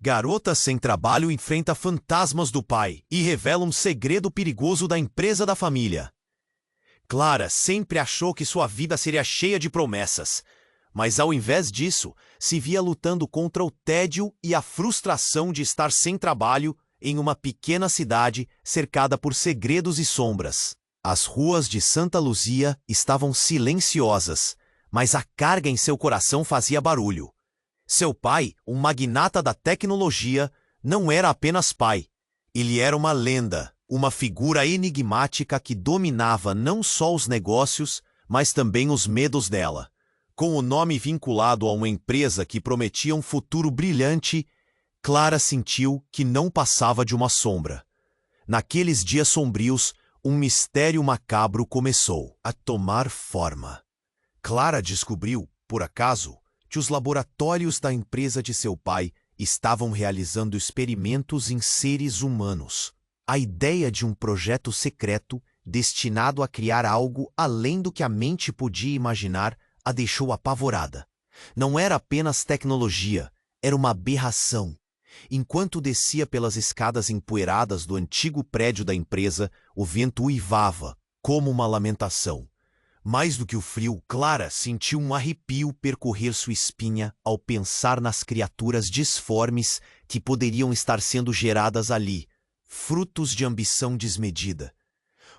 Garota sem trabalho enfrenta fantasmas do pai e revela um segredo perigoso da empresa da família. Clara sempre achou que sua vida seria cheia de promessas, mas ao invés disso, se via lutando contra o tédio e a frustração de estar sem trabalho em uma pequena cidade cercada por segredos e sombras. As ruas de Santa Luzia estavam silenciosas, mas a carga em seu coração fazia barulho. Seu pai, um magnata da tecnologia, não era apenas pai. Ele era uma lenda, uma figura enigmática que dominava não só os negócios, mas também os medos dela. Com o nome vinculado a uma empresa que prometia um futuro brilhante, Clara sentiu que não passava de uma sombra. Naqueles dias sombrios, um mistério macabro começou a tomar forma. Clara descobriu, por acaso, que os laboratórios da empresa de seu pai estavam realizando experimentos em seres humanos. A ideia de um projeto secreto destinado a criar algo além do que a mente podia imaginar a deixou apavorada. Não era apenas tecnologia, era uma aberração. Enquanto descia pelas escadas empoeiradas do antigo prédio da empresa, o vento uivava, como uma lamentação. Mais do que o frio, Clara sentiu um arrepio percorrer sua espinha ao pensar nas criaturas disformes que poderiam estar sendo geradas ali, frutos de ambição desmedida.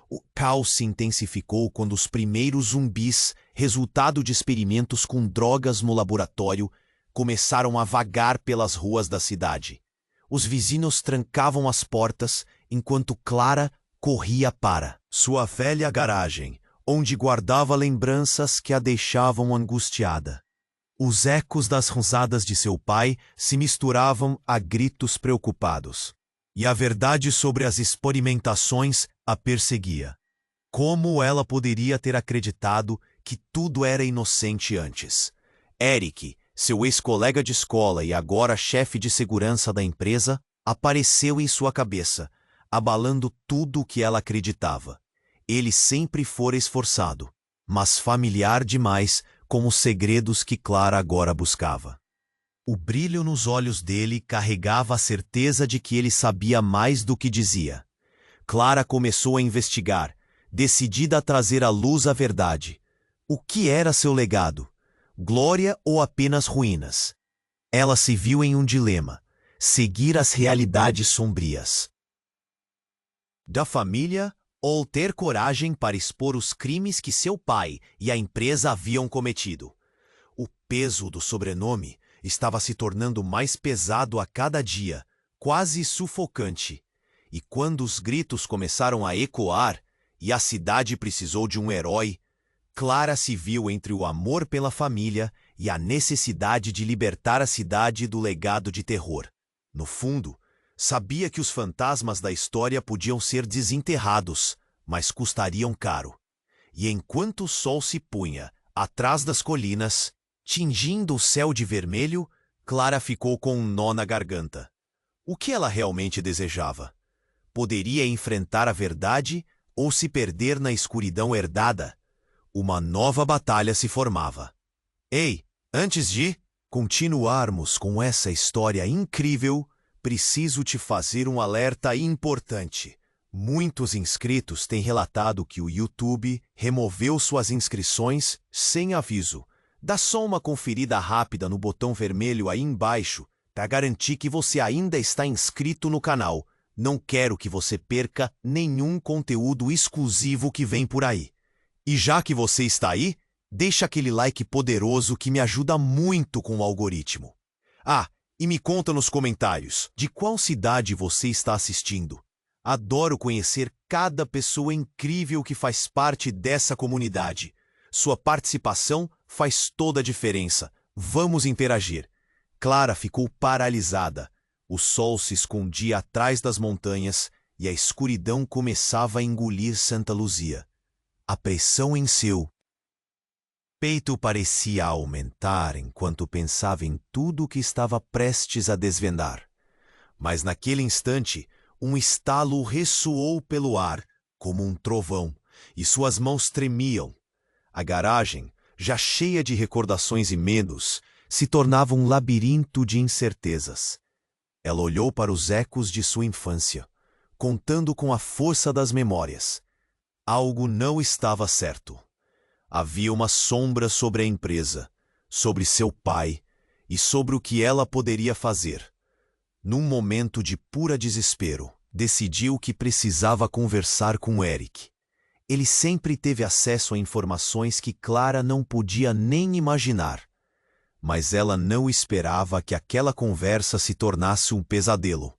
O caos se intensificou quando os primeiros zumbis, resultado de experimentos com drogas no laboratório, começaram a vagar pelas ruas da cidade. Os vizinhos trancavam as portas enquanto Clara corria para sua velha garagem, onde guardava lembranças que a deixavam angustiada. Os ecos das risadas de seu pai se misturavam a gritos preocupados. E a verdade sobre as experimentações a perseguia. Como ela poderia ter acreditado que tudo era inocente antes? Eric, seu ex-colega de escola e agora chefe de segurança da empresa, apareceu em sua cabeça, abalando tudo o que ela acreditava. Ele sempre fora esforçado, mas familiar demais com os segredos que Clara agora buscava. O brilho nos olhos dele carregava a certeza de que ele sabia mais do que dizia. Clara começou a investigar, decidida a trazer à luz a verdade. O que era seu legado? Glória ou apenas ruínas? Ela se viu em um dilema: seguir as realidades sombrias da família ou ter coragem para expor os crimes que seu pai e a empresa haviam cometido. O peso do sobrenome estava se tornando mais pesado a cada dia, quase sufocante. E quando os gritos começaram a ecoar e a cidade precisou de um herói, Clara se viu entre o amor pela família e a necessidade de libertar a cidade do legado de terror. No fundo, sabia que os fantasmas da história podiam ser desenterrados, mas custariam caro. E enquanto o sol se punha atrás das colinas, tingindo o céu de vermelho, Clara ficou com um nó na garganta. O que ela realmente desejava? Poderia enfrentar a verdade ou se perder na escuridão herdada? Uma nova batalha se formava. Ei, antes de continuarmos com essa história incrível, preciso te fazer um alerta importante. Muitos inscritos têm relatado que o YouTube removeu suas inscrições sem aviso. Dá só uma conferida rápida no botão vermelho aí embaixo para garantir que você ainda está inscrito no canal. Não quero que você perca nenhum conteúdo exclusivo que vem por aí. E já que você está aí, deixa aquele like poderoso que me ajuda muito com o algoritmo. Ah, e me conta nos comentários de qual cidade você está assistindo. Adoro conhecer cada pessoa incrível que faz parte dessa comunidade. Sua participação faz toda a diferença. Vamos interagir. Clara ficou paralisada. O sol se escondia atrás das montanhas e a escuridão começava a engolir Santa Luzia. A pressão em seu peito parecia aumentar enquanto pensava em tudo o que estava prestes a desvendar. Mas naquele instante, um estalo ressoou pelo ar como um trovão e suas mãos tremiam. A garagem, já cheia de recordações e medos, se tornava um labirinto de incertezas. Ela olhou para os ecos de sua infância, contando com a força das memórias. Algo não estava certo. Havia uma sombra sobre a empresa, sobre seu pai e sobre o que ela poderia fazer. Num momento de pura desespero, decidiu que precisava conversar com Eric. Ele sempre teve acesso a informações que Clara não podia nem imaginar. Mas ela não esperava que aquela conversa se tornasse um pesadelo.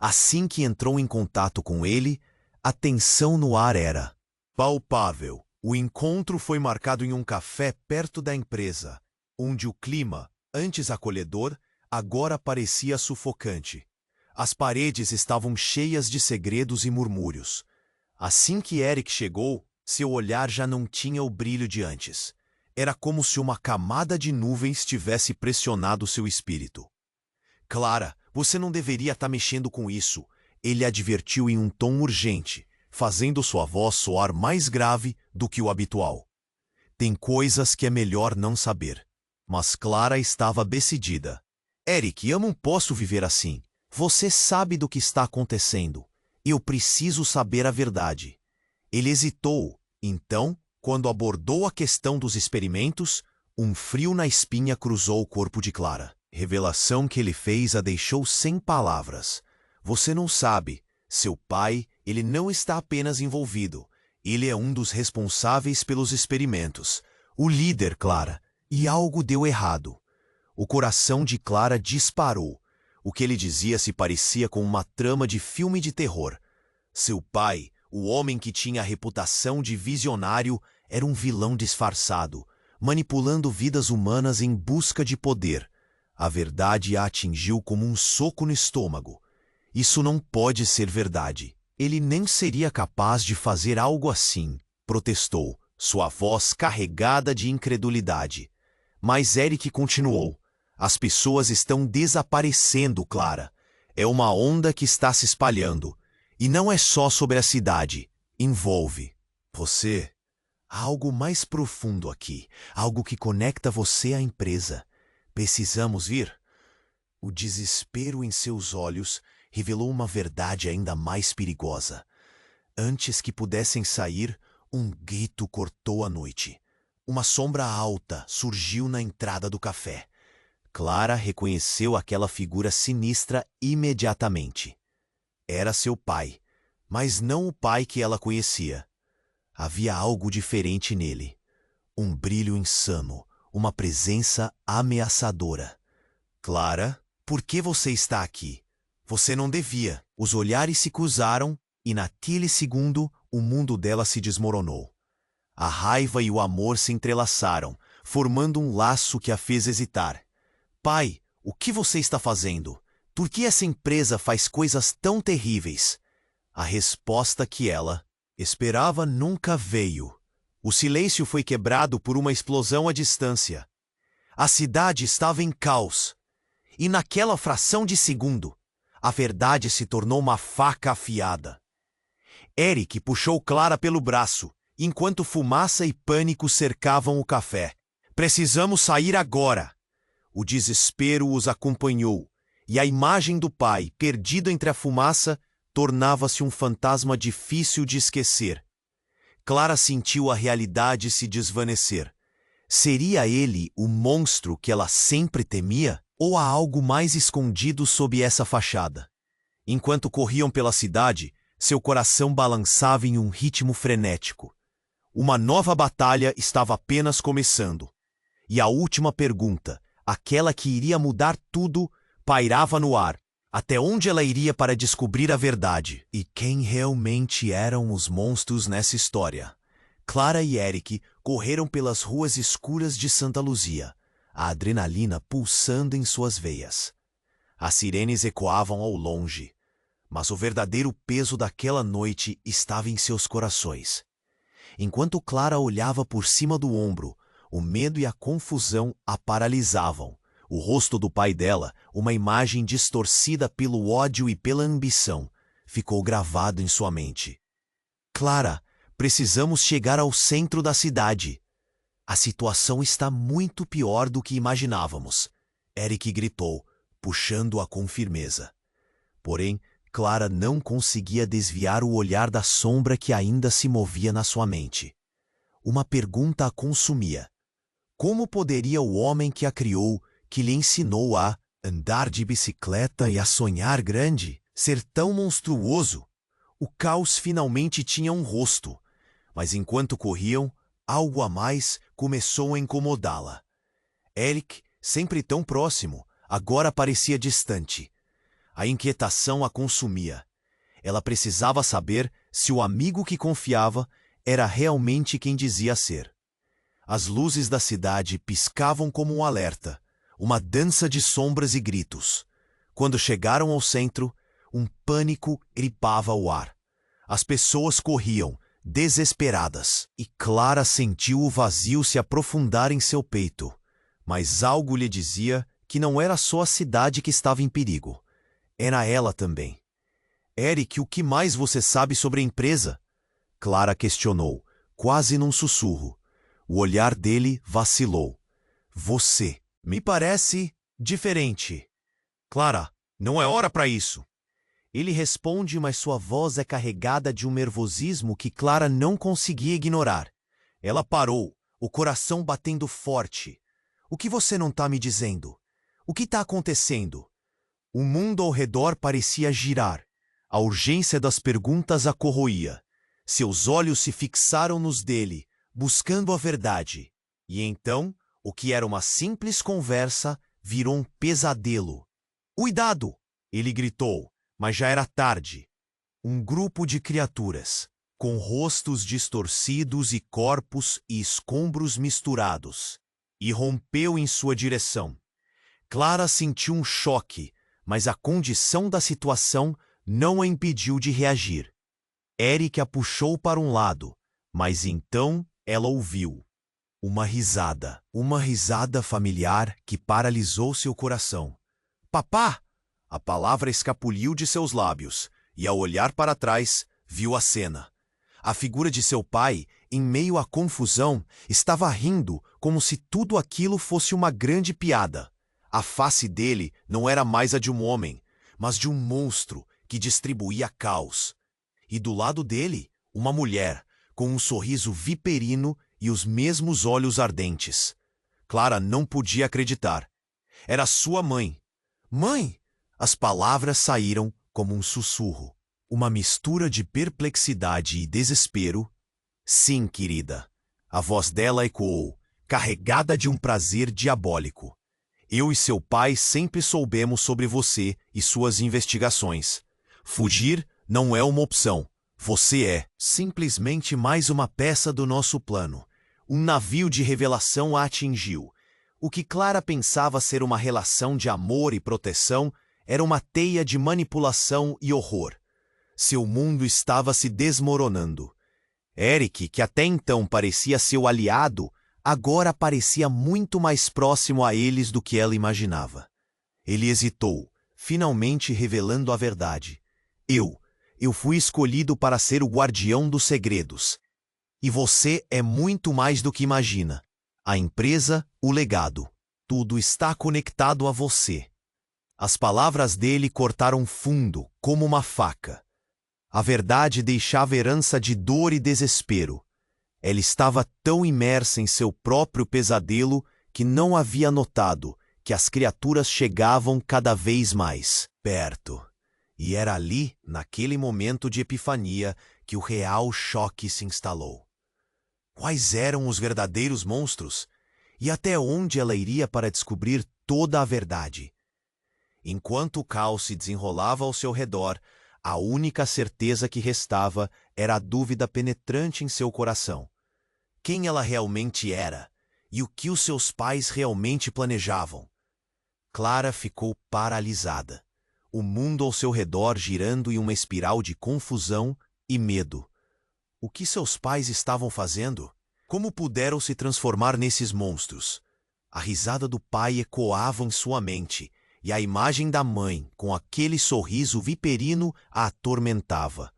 Assim que entrou em contato com ele, a tensão no ar era palpável. O encontro foi marcado em um café perto da empresa, onde o clima, antes acolhedor, agora parecia sufocante. As paredes estavam cheias de segredos e murmúrios. Assim que Eric chegou, seu olhar já não tinha o brilho de antes. Era como se uma camada de nuvens tivesse pressionado seu espírito. Clara, você não deveria estar mexendo com isso, ele advertiu em um tom urgente, fazendo sua voz soar mais grave do que o habitual. Tem coisas que é melhor não saber. Mas Clara estava decidida. Eric, eu não posso viver assim. Você sabe do que está acontecendo. Eu preciso saber a verdade. Ele hesitou. Então, quando abordou a questão dos experimentos, um frio na espinha cruzou o corpo de Clara. Revelação que ele fez a deixou sem palavras. Você não sabe. Seu pai, ele não está apenas envolvido. Ele é um dos responsáveis pelos experimentos. O líder, Clara. E algo deu errado. O coração de Clara disparou. O que ele dizia se parecia com uma trama de filme de terror. Seu pai, o homem que tinha a reputação de visionário, era um vilão disfarçado, manipulando vidas humanas em busca de poder. A verdade a atingiu como um soco no estômago. Isso não pode ser verdade. Ele nem seria capaz de fazer algo assim, protestou, sua voz carregada de incredulidade. Mas Eric continuou. As pessoas estão desaparecendo, Clara. É uma onda que está se espalhando. E não é só sobre a cidade. Envolve você. Há algo mais profundo aqui. Algo que conecta você à empresa. Precisamos vir? O desespero em seus olhos revelou uma verdade ainda mais perigosa. Antes que pudessem sair, um grito cortou a noite. Uma sombra alta surgiu na entrada do café. Clara reconheceu aquela figura sinistra imediatamente. Era seu pai, mas não o pai que ela conhecia. Havia algo diferente nele. Um brilho insano, uma presença ameaçadora. Clara, por que você está aqui? Você não devia. Os olhares se cruzaram e naquele segundo o mundo dela se desmoronou. A raiva e o amor se entrelaçaram, formando um laço que a fez hesitar. Pai, o que você está fazendo? Por que essa empresa faz coisas tão terríveis? A resposta que ela esperava nunca veio. O silêncio foi quebrado por uma explosão à distância. A cidade estava em caos. E naquela fração de segundo, a verdade se tornou uma faca afiada. Eric puxou Clara pelo braço, enquanto fumaça e pânico cercavam o café. Precisamos sair agora! O desespero os acompanhou, e a imagem do pai, perdido entre a fumaça, tornava-se um fantasma difícil de esquecer. Clara sentiu a realidade se desvanecer. Seria ele o monstro que ela sempre temia? Ou há algo mais escondido sob essa fachada? Enquanto corriam pela cidade, seu coração balançava em um ritmo frenético. Uma nova batalha estava apenas começando. E a última pergunta, aquela que iria mudar tudo, pairava no ar. Até onde ela iria para descobrir a verdade? E quem realmente eram os monstros nessa história? Clara e Eric correram pelas ruas escuras de Santa Luzia, a adrenalina pulsando em suas veias. As sirenes ecoavam ao longe, mas o verdadeiro peso daquela noite estava em seus corações. Enquanto Clara olhava por cima do ombro, o medo e a confusão a paralisavam. O rosto do pai dela, uma imagem distorcida pelo ódio e pela ambição, ficou gravado em sua mente. Clara, precisamos chegar ao centro da cidade. A situação está muito pior do que imaginávamos. Eric gritou, puxando-a com firmeza. Porém, Clara não conseguia desviar o olhar da sombra que ainda se movia na sua mente. Uma pergunta a consumia. Como poderia o homem que a criou, que lhe ensinou a andar de bicicleta e a sonhar grande, ser tão monstruoso? O caos finalmente tinha um rosto, mas enquanto corriam, algo a mais começou a incomodá-la. Eric, sempre tão próximo, agora parecia distante. A inquietação a consumia. Ela precisava saber se o amigo que confiava era realmente quem dizia ser. As luzes da cidade piscavam como um alerta, uma dança de sombras e gritos. Quando chegaram ao centro, um pânico gripava o ar. As pessoas corriam, desesperadas, e Clara sentiu o vazio se aprofundar em seu peito. Mas algo lhe dizia que não era só a cidade que estava em perigo. Era ela também. Eric, o que mais você sabe sobre a empresa? Clara questionou, quase num sussurro. O olhar dele vacilou. Você me parece diferente. Clara, não é hora para isso. Ele responde, mas sua voz é carregada de um nervosismo que Clara não conseguia ignorar. Ela parou, o coração batendo forte. O que você não está me dizendo? O que está acontecendo? O mundo ao redor parecia girar. A urgência das perguntas a corroía. Seus olhos se fixaram nos dele, buscando a verdade. E então, o que era uma simples conversa virou um pesadelo. Cuidado! Ele gritou, mas já era tarde. Um grupo de criaturas, com rostos distorcidos e corpos e escombros misturados, irrompeu em sua direção. Clara sentiu um choque, mas a condição da situação não a impediu de reagir. Eric a puxou para um lado, mas então ela ouviu. Uma risada familiar que paralisou seu coração. Papá! A palavra escapuliu de seus lábios, e ao olhar para trás, viu a cena. A figura de seu pai, em meio à confusão, estava rindo como se tudo aquilo fosse uma grande piada. A face dele não era mais a de um homem, mas de um monstro que distribuía caos. E do lado dele, uma mulher, com um sorriso viperino e os mesmos olhos ardentes. Clara não podia acreditar. Era sua mãe. Mãe! As palavras saíram como um sussurro. Uma mistura de perplexidade e desespero. Sim, querida. A voz dela ecoou, carregada de um prazer diabólico. Eu e seu pai sempre soubemos sobre você e suas investigações. Fugir não é uma opção. Você é simplesmente mais uma peça do nosso plano. Um navio de revelação a atingiu. O que Clara pensava ser uma relação de amor e proteção era uma teia de manipulação e horror. Seu mundo estava se desmoronando. Eric, que até então parecia seu aliado, agora parecia muito mais próximo a eles do que ela imaginava. Ele hesitou, finalmente revelando a verdade. Eu fui escolhido para ser o guardião dos segredos. E você é muito mais do que imagina. A empresa, o legado. Tudo está conectado a você. As palavras dele cortaram fundo, como uma faca. A verdade deixava herança de dor e desespero. Ela estava tão imersa em seu próprio pesadelo que não havia notado que as criaturas chegavam cada vez mais perto. E era ali, naquele momento de epifania, que o real choque se instalou. Quais eram os verdadeiros monstros? E até onde ela iria para descobrir toda a verdade? Enquanto o caos se desenrolava ao seu redor, a única certeza que restava era a dúvida penetrante em seu coração. Quem ela realmente era? E o que os seus pais realmente planejavam? Clara ficou paralisada. O mundo ao seu redor girando em uma espiral de confusão e medo. O que seus pais estavam fazendo? Como puderam se transformar nesses monstros? A risada do pai ecoava em sua mente, e a imagem da mãe, com aquele sorriso viperino, a atormentava.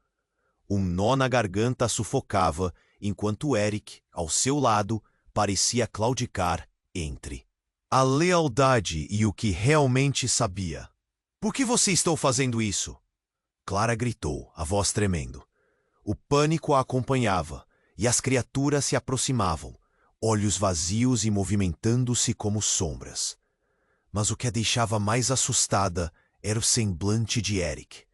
Um nó na garganta a sufocava, enquanto Eric, ao seu lado, parecia claudicar entre. a lealdade e o que realmente sabia. Por que você está fazendo isso? Clara gritou, a voz tremendo. O pânico a acompanhava, e as criaturas se aproximavam, olhos vazios e movimentando-se como sombras. Mas o que a deixava mais assustada era o semblante de Eric.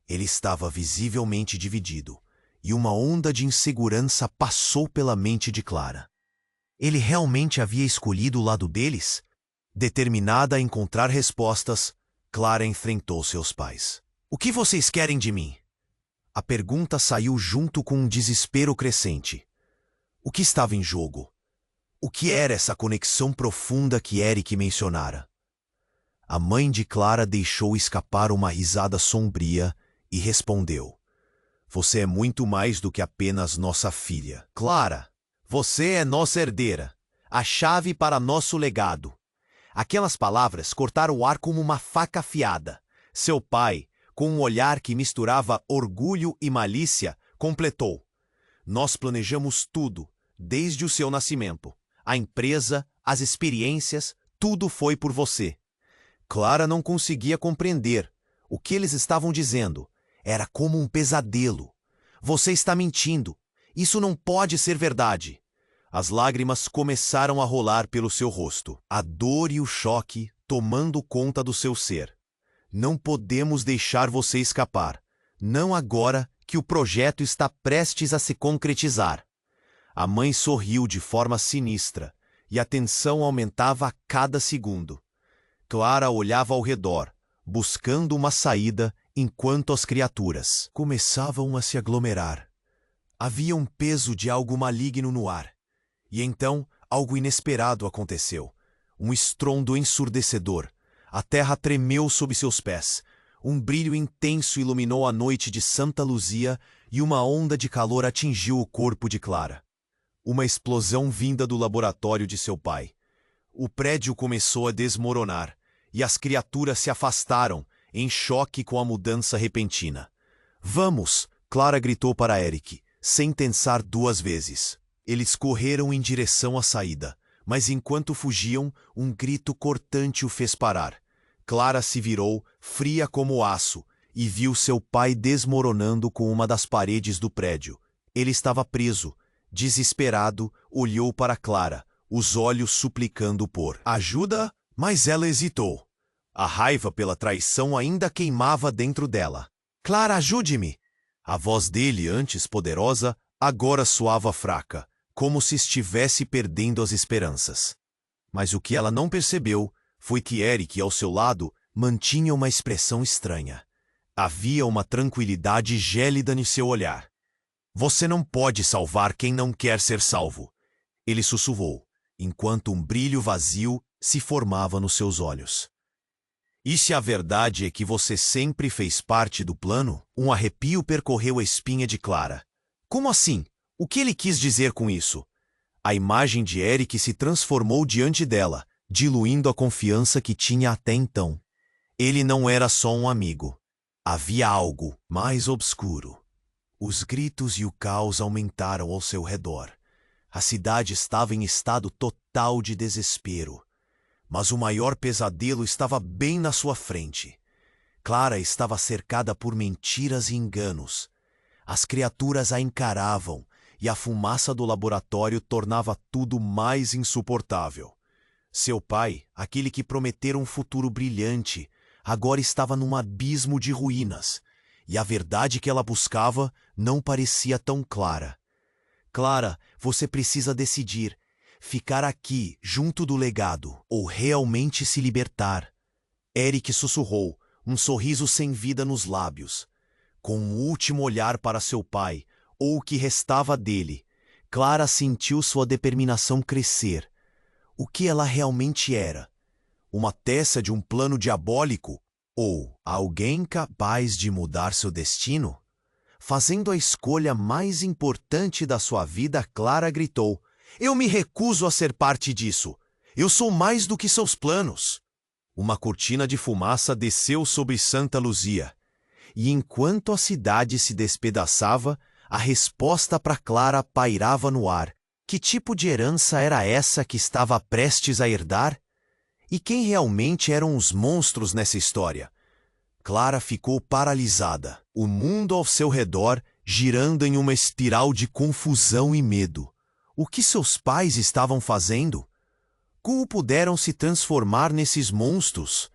Ele estava visivelmente dividido, e uma onda de insegurança passou pela mente de Clara. Ele realmente havia escolhido o lado deles? Determinada a encontrar respostas, Clara enfrentou seus pais. O que vocês querem de mim? A pergunta saiu junto com um desespero crescente. O que estava em jogo? O que era essa conexão profunda que Eric mencionara? A mãe de Clara deixou escapar uma risada sombria e respondeu: Você é muito mais do que apenas nossa filha. Clara, você é nossa herdeira, a chave para nosso legado. Aquelas palavras cortaram o ar como uma faca afiada. Seu pai, com um olhar que misturava orgulho e malícia, completou: Nós planejamos tudo, desde o seu nascimento. A empresa, as experiências, tudo foi por você. Clara não conseguia compreender. O que eles estavam dizendo era como um pesadelo. Você está mentindo. Isso não pode ser verdade. As lágrimas começaram a rolar pelo seu rosto, a dor e o choque tomando conta do seu ser. Não podemos deixar você escapar. Não agora que o projeto está prestes a se concretizar. A mãe sorriu de forma sinistra, e a tensão aumentava a cada segundo. Clara olhava ao redor, buscando uma saída, enquanto as criaturas começavam a se aglomerar. Havia um peso de algo maligno no ar. E então, algo inesperado aconteceu. Um estrondo ensurdecedor. A terra tremeu sob seus pés. Um brilho intenso iluminou a noite de Santa Luzia e uma onda de calor atingiu o corpo de Clara. Uma explosão vinda do laboratório de seu pai. O prédio começou a desmoronar, e as criaturas se afastaram, em choque com a mudança repentina. Vamos! Clara gritou para Eric, sem pensar duas vezes. Eles correram em direção à saída, mas enquanto fugiam, um grito cortante o fez parar. Clara se virou, fria como aço, e viu seu pai desmoronando com uma das paredes do prédio. Ele estava preso. Desesperado, olhou para Clara, os olhos suplicando por ajuda, mas ela hesitou. A raiva pela traição ainda queimava dentro dela. Clara, ajude-me! A voz dele, antes poderosa, agora soava fraca, como se estivesse perdendo as esperanças. Mas o que ela não percebeu foi que Eric, ao seu lado, mantinha uma expressão estranha. Havia uma tranquilidade gélida no seu olhar. Você não pode salvar quem não quer ser salvo, ele sussurrou, enquanto um brilho vazio se formava nos seus olhos. E se a verdade é que você sempre fez parte do plano? Um arrepio percorreu a espinha de Clara. Como assim? O que ele quis dizer com isso? A imagem de Eric se transformou diante dela, diluindo a confiança que tinha até então. Ele não era só um amigo. Havia algo mais obscuro. Os gritos e o caos aumentaram ao seu redor. A cidade estava em estado total de desespero. Mas o maior pesadelo estava bem na sua frente. Clara estava cercada por mentiras e enganos. As criaturas a encaravam, e a fumaça do laboratório tornava tudo mais insuportável. Seu pai, aquele que prometera um futuro brilhante, agora estava num abismo de ruínas, e a verdade que ela buscava não parecia tão clara. Clara, você precisa decidir. Ficar aqui, junto do legado, ou realmente se libertar. Eric sussurrou, um sorriso sem vida nos lábios. Com um último olhar para seu pai, ou o que restava dele, Clara sentiu sua determinação crescer. O que ela realmente era? Uma peça de um plano diabólico? Ou alguém capaz de mudar seu destino? Fazendo a escolha mais importante da sua vida, Clara gritou: Eu me recuso a ser parte disso. Eu sou mais do que seus planos. Uma cortina de fumaça desceu sobre Santa Luzia. E enquanto a cidade se despedaçava, a resposta para Clara pairava no ar. Que tipo de herança era essa que estava prestes a herdar? E quem realmente eram os monstros nessa história? Clara ficou paralisada, o mundo ao seu redor girando em uma espiral de confusão e medo. O que seus pais estavam fazendo? Como puderam se transformar nesses monstros?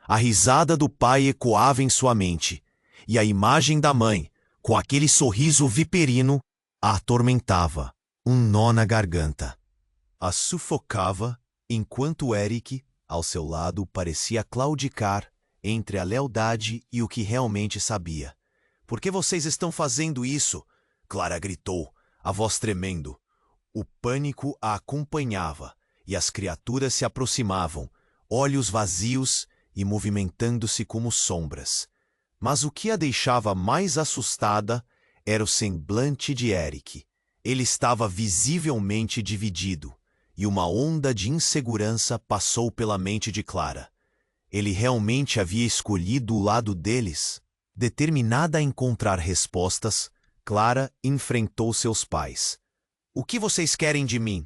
A risada do pai ecoava em sua mente, e a imagem da mãe, com aquele sorriso viperino, a atormentava, um nó na garganta. A sufocava, enquanto Eric, ao seu lado, parecia claudicar entre a lealdade e o que realmente sabia. "Por que vocês estão fazendo isso?" Clara gritou, a voz tremendo. O pânico a acompanhava, e as criaturas se aproximavam, olhos vazios e movimentando-se como sombras. Mas o que a deixava mais assustada era o semblante de Eric. Ele estava visivelmente dividido, e uma onda de insegurança passou pela mente de Clara. Ele realmente havia escolhido o lado deles? Determinada a encontrar respostas, Clara enfrentou seus pais. "O que vocês querem de mim?"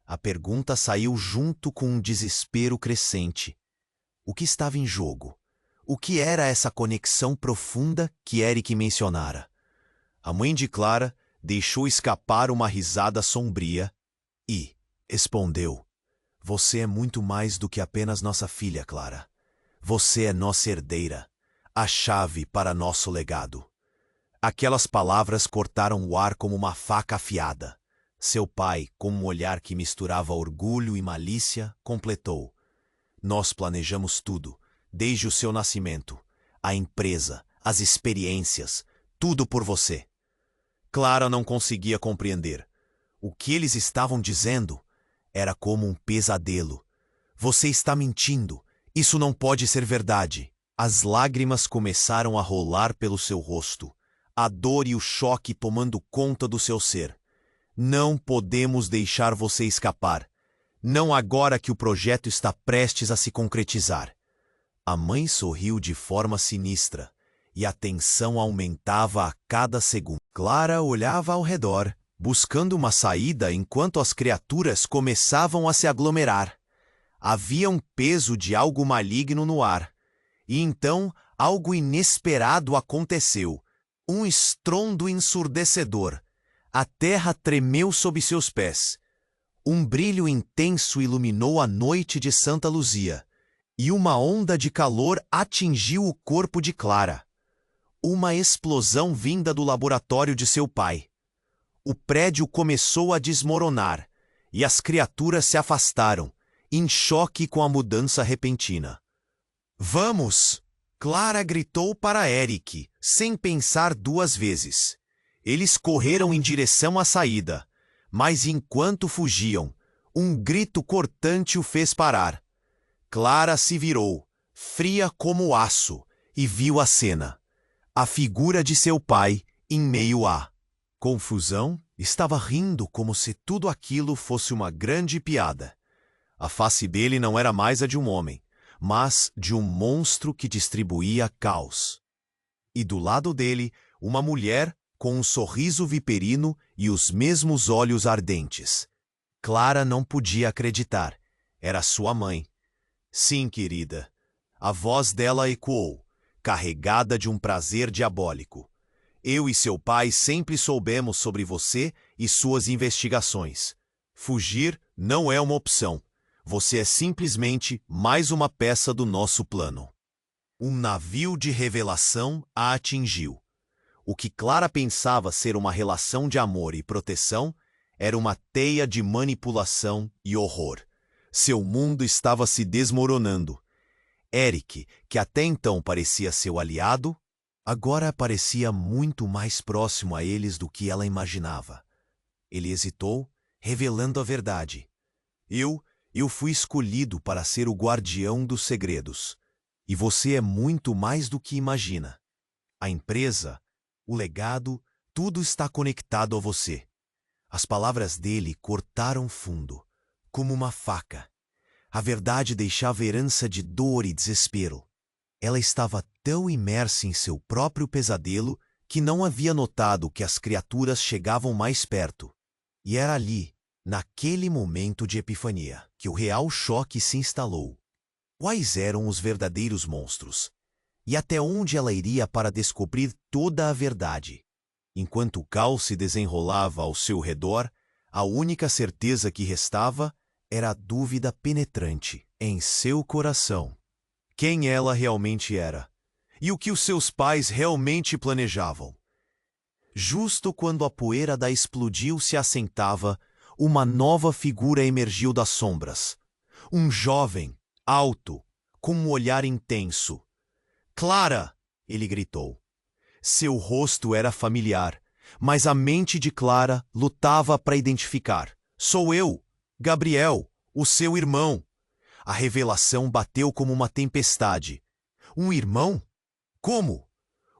A pergunta saiu junto com um desespero crescente. O que estava em jogo? O que era essa conexão profunda que Eric mencionara? A mãe de Clara deixou escapar uma risada sombria e respondeu: "Você é muito mais do que apenas nossa filha, Clara. Você é nossa herdeira, a chave para nosso legado." Aquelas palavras cortaram o ar como uma faca afiada. Seu pai, com um olhar que misturava orgulho e malícia, completou: "Nós planejamos tudo, desde o seu nascimento. A empresa, as experiências, tudo por você." Clara não conseguia compreender. O que eles estavam dizendo era como um pesadelo. "Você está mentindo. Isso não pode ser verdade." As lágrimas começaram a rolar pelo seu rosto, a dor e o choque tomando conta do seu ser. "Não podemos deixar você escapar. Não agora que o projeto está prestes a se concretizar." A mãe sorriu de forma sinistra, e a tensão aumentava a cada segundo. Clara olhava ao redor, buscando uma saída enquanto as criaturas começavam a se aglomerar. Havia um peso de algo maligno no ar. E então algo inesperado aconteceu. Um estrondo ensurdecedor. A terra tremeu sob seus pés. Um brilho intenso iluminou a noite de Santa Luzia, e uma onda de calor atingiu o corpo de Clara. Uma explosão vinda do laboratório de seu pai. O prédio começou a desmoronar, e as criaturas se afastaram, em choque com a mudança repentina. "Vamos!" Clara gritou para Eric, sem pensar duas vezes. Eles correram em direção à saída, mas enquanto fugiam, um grito cortante o fez parar. Clara se virou, fria como aço, e viu a cena. A figura de seu pai, em meio à confusão, estava rindo como se tudo aquilo fosse uma grande piada. A face dele não era mais a de um homem, mas de um monstro que distribuía caos. E do lado dele, uma mulher com um sorriso viperino e os mesmos olhos ardentes. Clara não podia acreditar. Era sua mãe. "Sim, querida." A voz dela ecoou, carregada de um prazer diabólico. "Eu e seu pai sempre soubemos sobre você e suas investigações. Fugir não é uma opção. Você é simplesmente mais uma peça do nosso plano." Um navio de revelação a atingiu. O que Clara pensava ser uma relação de amor e proteção era uma teia de manipulação e horror. Seu mundo estava se desmoronando. Eric, que até então parecia seu aliado, agora parecia muito mais próximo a eles do que ela imaginava. Ele hesitou, revelando a verdade. Eu fui escolhido para ser o guardião dos segredos. E você é muito mais do que imagina. A empresa, o legado, tudo está conectado a você." As palavras dele cortaram fundo, como uma faca. A verdade deixava herança de dor e desespero. Ela estava tão imersa em seu próprio pesadelo que não havia notado que as criaturas chegavam mais perto. E era ali, naquele momento de epifania, que o real choque se instalou. Quais eram os verdadeiros monstros? E até onde ela iria para descobrir toda a verdade? Enquanto o caos se desenrolava ao seu redor, a única certeza que restava era a dúvida penetrante em seu coração. Quem ela realmente era? E o que os seus pais realmente planejavam? Justo quando a poeira da explodiu se assentava, uma nova figura emergiu das sombras. Um jovem, alto, com um olhar intenso. "Clara!" ele gritou. Seu rosto era familiar, mas a mente de Clara lutava para identificar. "Sou eu, Gabriel, o seu irmão." A revelação bateu como uma tempestade. Um irmão? Como?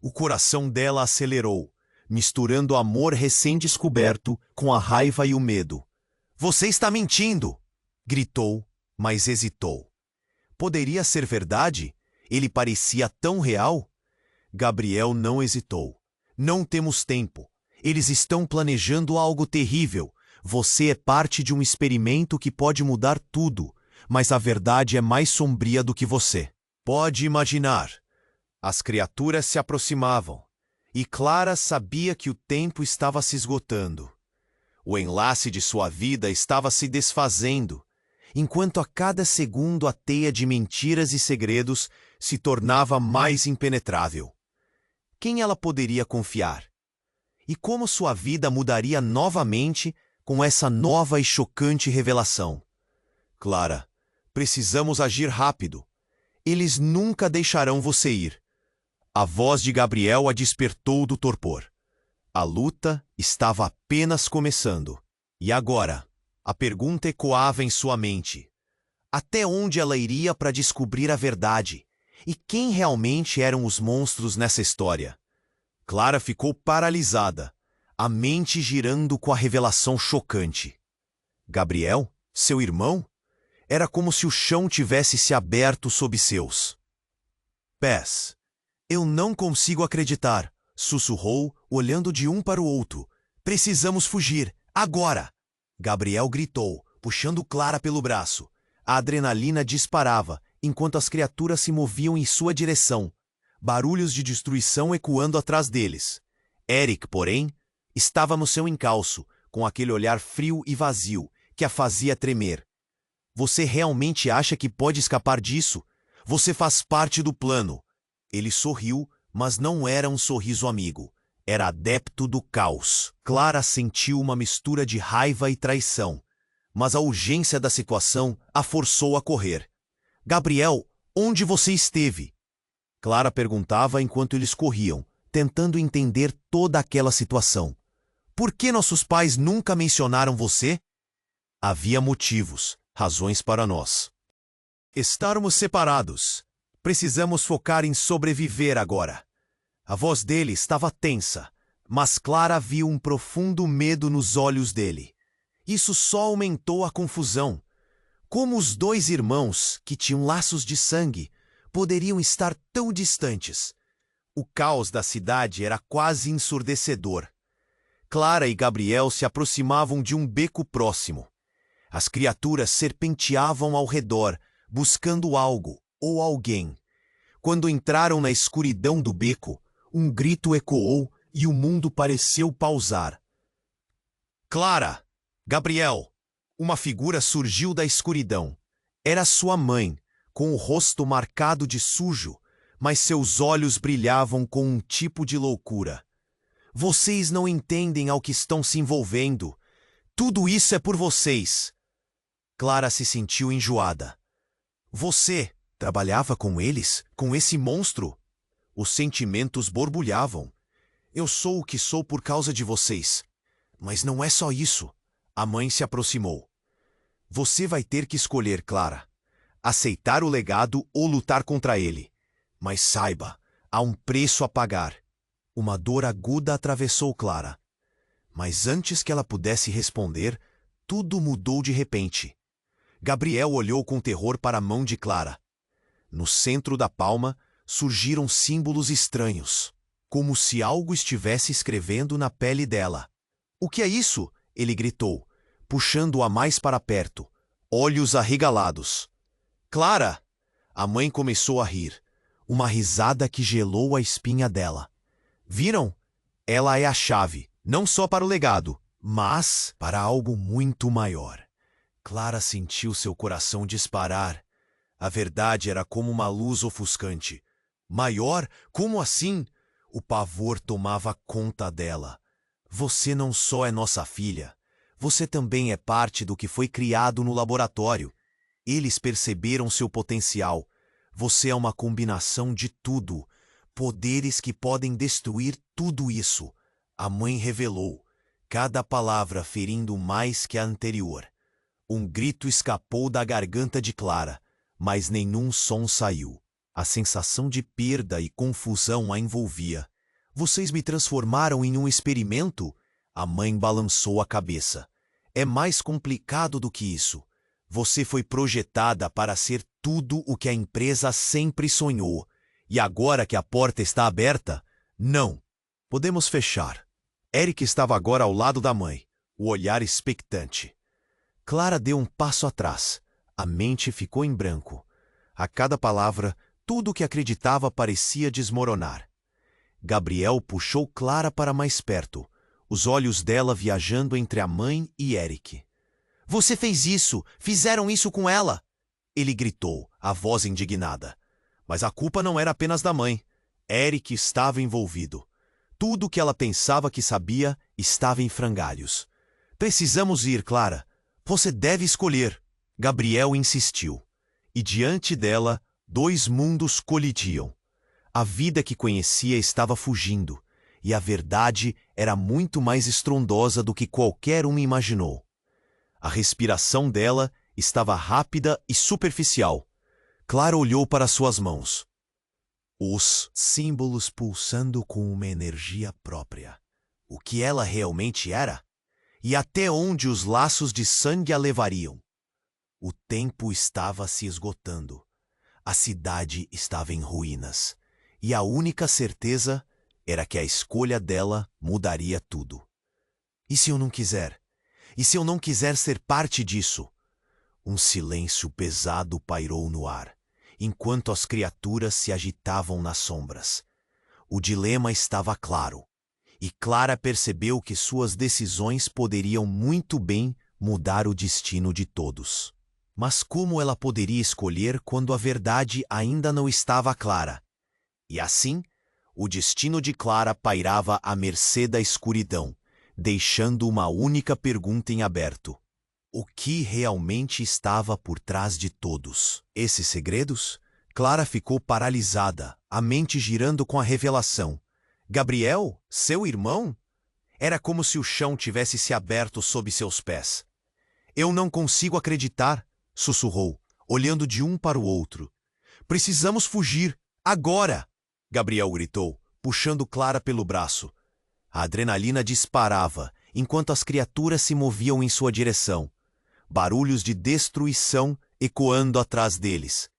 O coração dela acelerou, misturando amor recém-descoberto com a raiva e o medo. "Você está mentindo!" gritou, mas hesitou. Poderia ser verdade? Ele parecia tão real? Gabriel não hesitou. "Não temos tempo. Eles estão planejando algo terrível. Você é parte de um experimento que pode mudar tudo, mas a verdade é mais sombria do que você." Pode imaginar. As criaturas se aproximavam, e Clara sabia que o tempo estava se esgotando. O enlace de sua vida estava se desfazendo, enquanto a cada segundo a teia de mentiras e segredos se tornava mais impenetrável. Quem ela poderia confiar? E como sua vida mudaria novamente com essa nova e chocante revelação? "Clara, precisamos agir rápido. Eles nunca deixarão você ir." A voz de Gabriel a despertou do torpor. A luta estava apenas começando. E agora? A pergunta ecoava em sua mente. Até onde ela iria para descobrir a verdade? E quem realmente eram os monstros nessa história? Clara ficou paralisada, a mente girando com a revelação chocante. Gabriel? Seu irmão? Era como se o chão tivesse se aberto sob seus pés. "Eu não consigo acreditar", sussurrou, olhando de um para o outro. "Precisamos fugir, agora!" Gabriel gritou, puxando Clara pelo braço. A adrenalina disparava, enquanto as criaturas se moviam em sua direção, barulhos de destruição ecoando atrás deles. Eric, porém, estava no seu encalço, com aquele olhar frio e vazio, que a fazia tremer. "Você realmente acha que pode escapar disso? Você faz parte do plano." Ele sorriu, mas não era um sorriso amigo. Era adepto do caos. Clara sentiu uma mistura de raiva e traição, mas a urgência da situação a forçou a correr. "Gabriel, onde você esteve?" Clara perguntava enquanto eles corriam, tentando entender toda aquela situação. "Por que nossos pais nunca mencionaram você?" Havia motivos, razões para nós estarmos separados. Precisamos focar em sobreviver agora. A voz dele estava tensa, mas Clara viu um profundo medo nos olhos dele. Isso só aumentou a confusão. Como os dois irmãos, que tinham laços de sangue, poderiam estar tão distantes? O caos da cidade era quase ensurdecedor. Clara e Gabriel se aproximavam de um beco próximo. As criaturas serpenteavam ao redor, buscando algo ou alguém. Quando entraram na escuridão do beco, um grito ecoou e o mundo pareceu pausar. "Clara! Gabriel!" Uma figura surgiu da escuridão. Era sua mãe, com o rosto marcado de sujo, mas seus olhos brilhavam com um tipo de loucura. "Vocês não entendem ao que estão se envolvendo. Tudo isso é por vocês." Clara se sentiu enjoada. "Você trabalhava com eles? Com esse monstro?" Os sentimentos borbulhavam. "Eu sou o que sou por causa de vocês. Mas não é só isso." A mãe se aproximou. "Você vai ter que escolher, Clara. Aceitar o legado ou lutar contra ele. Mas saiba, há um preço a pagar." Uma dor aguda atravessou Clara. Mas antes que ela pudesse responder, tudo mudou de repente. Gabriel olhou com terror para a mão de Clara. No centro da palma surgiram símbolos estranhos, como se algo estivesse escrevendo na pele dela. "O que é isso?" ele gritou, puxando-a mais para perto, olhos arregalados. "Clara!" A mãe começou a rir. Uma risada que gelou a espinha dela. Viram? Ela é a chave, não só para o legado, mas para algo muito maior. Clara sentiu seu coração disparar. A verdade era como uma luz ofuscante. Maior? Como assim? O pavor tomava conta dela. Você não só é nossa filha, você também é parte do que foi criado no laboratório. Eles perceberam seu potencial. Você é uma combinação de tudo. Poderes que podem destruir tudo isso. A mãe revelou, cada palavra ferindo mais que a anterior. Um grito escapou da garganta de Clara, mas nenhum som saiu. A sensação de perda e confusão a envolvia. Vocês me transformaram em um experimento? A mãe balançou a cabeça. É mais complicado do que isso. Você foi projetada para ser tudo o que a empresa sempre sonhou. E agora que a porta está aberta, não. Podemos fechar. Eric estava agora ao lado da mãe, o olhar expectante. Clara deu um passo atrás. A mente ficou em branco. A cada palavra, tudo o que acreditava parecia desmoronar. Gabriel puxou Clara para mais perto, os olhos dela viajando entre a mãe e Eric. Você fez isso! Fizeram isso com ela! Ele gritou, a voz indignada. Mas a culpa não era apenas da mãe. Eric estava envolvido. Tudo o que ela pensava que sabia estava em frangalhos. Precisamos ir, Clara. Você deve escolher. Gabriel insistiu. E diante dela, dois mundos colidiam. A vida que conhecia estava fugindo, e a verdade era muito mais estrondosa do que qualquer um imaginou. A respiração dela estava rápida e superficial. Clara olhou para suas mãos. Os símbolos pulsando com uma energia própria. O que ela realmente era? E até onde os laços de sangue a levariam? O tempo estava se esgotando. A cidade estava em ruínas. E a única certeza era que a escolha dela mudaria tudo. E se eu não quiser? E se eu não quiser ser parte disso? Um silêncio pesado pairou no ar, enquanto as criaturas se agitavam nas sombras. O dilema estava claro, e Clara percebeu que suas decisões poderiam muito bem mudar o destino de todos. Mas como ela poderia escolher quando a verdade ainda não estava clara? E assim, o destino de Clara pairava à mercê da escuridão, deixando uma única pergunta em aberto. O que realmente estava por trás de todos esses segredos? Clara ficou paralisada, a mente girando com a revelação. Gabriel, seu irmão? Era como se o chão tivesse se aberto sob seus pés. Eu não consigo acreditar, sussurrou, olhando de um para o outro. Precisamos fugir, agora! Gabriel gritou, puxando Clara pelo braço. A adrenalina disparava, enquanto as criaturas se moviam em sua direção. Barulhos de destruição ecoando atrás deles.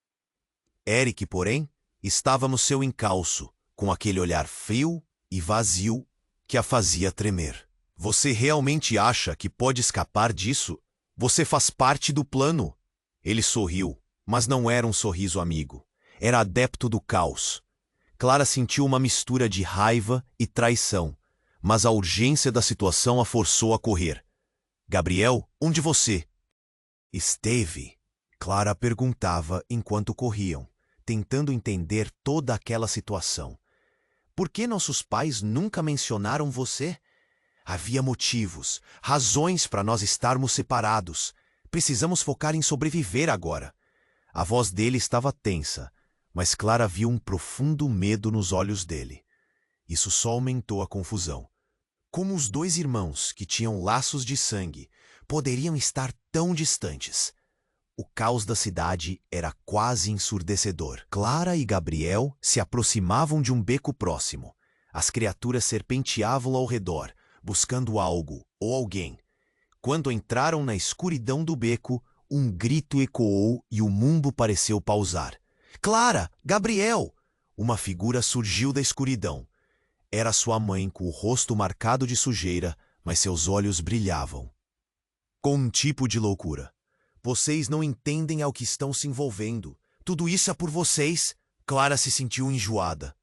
Eric, porém, estava no seu encalço, com aquele olhar frio e vazio que a fazia tremer. Você realmente acha que pode escapar disso? Você faz parte do plano. Ele sorriu, mas não era um sorriso amigo. Era adepto do caos. Clara sentiu uma mistura de raiva e traição, mas a urgência da situação a forçou a correr. Gabriel, onde você esteve? Clara perguntava enquanto corriam, tentando entender toda aquela situação. Por que nossos pais nunca mencionaram você? Havia motivos, razões para nós estarmos separados. Precisamos focar em sobreviver agora. A voz dele estava tensa, mas Clara viu um profundo medo nos olhos dele. Isso só aumentou a confusão. Como os dois irmãos, que tinham laços de sangue, poderiam estar tão distantes? O caos da cidade era quase ensurdecedor. Clara e Gabriel se aproximavam de um beco próximo. As criaturas serpenteavam ao redor, buscando algo ou alguém. Quando entraram na escuridão do beco, um grito ecoou e o mundo pareceu pausar. Clara! Gabriel! Uma figura surgiu da escuridão. Era sua mãe com o rosto marcado de sujeira, mas seus olhos brilhavam. Com um tipo de loucura. Vocês não entendem ao que estão se envolvendo. tudo isso é por vocês. Clara se sentiu enjoada.